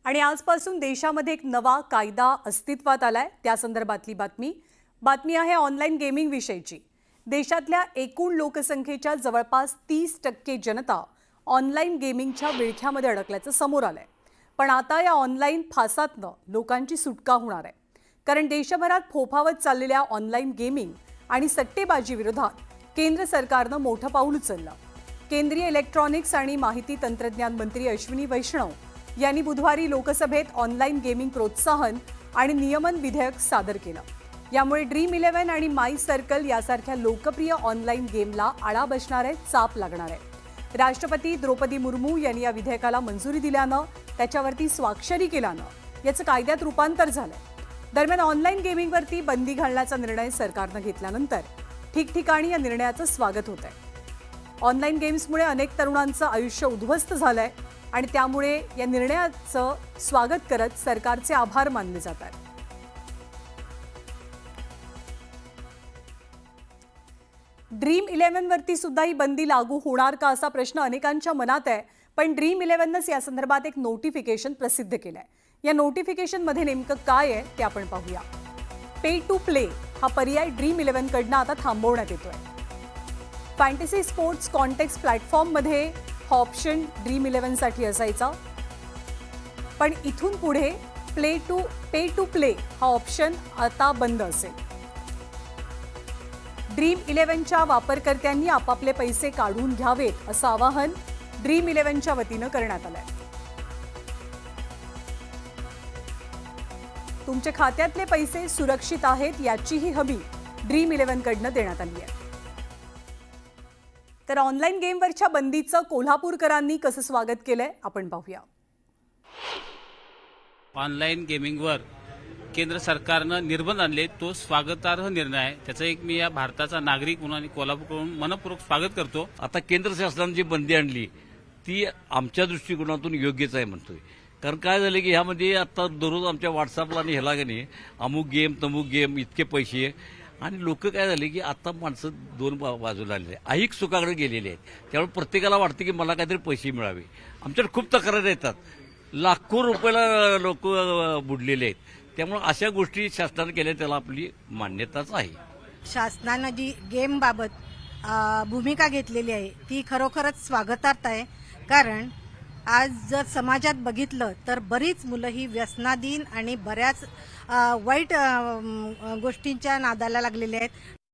आणि आजपासून देशामध्ये एक नवा कायदा अस्तित्वात आलाय त्या संदर्भातली बातमी आहे ऑनलाईन गेमिंग विषयीची। देशातल्या एकूण लोकसंख्येच्या जवळपास 30% जनता ऑनलाईन गेमिंगच्या विळख्यामध्ये अडकल्याचं समोर आलंय। पण आता या ऑनलाईन फासातनं लोकांची सुटका होणार आहे, कारण देशभरात फोफावत चाललेल्या ऑनलाईन गेमिंग आणि सट्टेबाजी विरोधात केंद्र सरकारनं मोठं पाऊल उचललं। केंद्रीय इलेक्ट्रॉनिक्स आणि माहिती तंत्रज्ञान मंत्री अश्विनी वैष्णव यांनी बुधवारी लोकसभेत ऑनलाईन गेमिंग प्रोत्साहन आणि नियमन विधेयक सादर केलं। यामुळे ड्रीम11 आणि माय सर्कल यासारख्या लोकप्रिय ऑनलाईन गेमला आळा बसणार आहे, चाप लागणार आहे। राष्ट्रपती द्रौपदी मुर्मू यांनी या विधेयकाला मंजुरी दिल्यानं, त्याच्यावरती स्वाक्षरी केल्यानं याचं कायद्यात रूपांतर झालंय। दरम्यान ऑनलाईन गेमिंगवरती बंदी घालण्याचा निर्णय सरकारनं घेतल्यानंतर ठिकठिकाणी या निर्णयाचं स्वागत होत आहे। ऑनलाईन गेम्समुळे अनेक तरुणांचं आयुष्य उद्ध्वस्त झालंय आणि त्यामुळे या निर्णयाचं स्वागत करत सरकारचे आभार मानले जातात। ड्रीम11 वरती सुद्धा ही बंदी लागू होणार का असा प्रश्न अनेकांच्या मनात आहे, पण ड्रीम11नंच या संदर्भात एक नोटिफिकेशन प्रसिद्ध केलंय। या नोटिफिकेशन मध्ये नेमकं काय आहे ते आपण पाहूया। पे टू प्ले हा पर्याय ड्रीम11 कडनं आता थांबवण्यात येतोय। फॅन्टसी स्पोर्ट्स कॉन्टेक्स्ट प्लॅटफॉर्म मध्ये हा ऑप्शन ड्रीम11 साठी असायचा, पण इथून पुढे पे टू प्ले हा ऑप्शन आता बंद असेल। ड्रीम11च्या वापरकर्त्यांनी आपापले पैसे काढून घ्यावेत असं आवाहन ड्रीम11च्या वतीनं करण्यात आलंय। तुमच्या खात्यातले पैसे सुरक्षित आहेत याचीही हमी ड्रीम11 कडनं देण्यात आली आहे। तर ऑनलाईन गेमवरच्या बंदीचं कोल्हापूरकरांनी कसं स्वागत केलंय आपण पाहूया। ऑनलाईन गेमिंगवर केंद्र सरकारनं निर्बंध आणले, तो स्वागतार्ह निर्णय आहे। त्याचं एक मी या भारताचा नागरिक म्हणून आणि कोल्हापूरकडून मनपूर्वक स्वागत करतो। आता केंद्र शासनाने जी बंदी आणली ती आमच्या दृष्टिकोनातून योग्यच आहे म्हणतोय। कारण काय झालं की ह्यामध्ये आता दररोज आमच्या व्हॉट्सअपला आणि ह्याला नाही अमुक गेम तमुक गेम इतके पैसे, आणि लोक काय झाले की आता माणसं दोन बाजूला आलेले ऐहिक सुखाकडे गेलेले आहेत। त्यामुळे प्रत्येकाला वाटतं की मला काहीतरी पैसे मिळावे। आमच्याकडे खूप तक्रारी येतात, लाखो रुपयाला लोक बुडलेले आहेत। त्यामुळे अशा गोष्टी शासनाने केल्या त्याला आपली मान्यताच आहे। शासनानं जी गेम बाबत भूमिका घेतलेली आहे ती खरोखरच स्वागतार्थ आहे। कारण आज जर समाजात बघितलं तर बरीच मुलं ही व्यसनाधीन आणि बऱ्याच वाईट गोष्टींच्या नादाला लागलेली आहेत।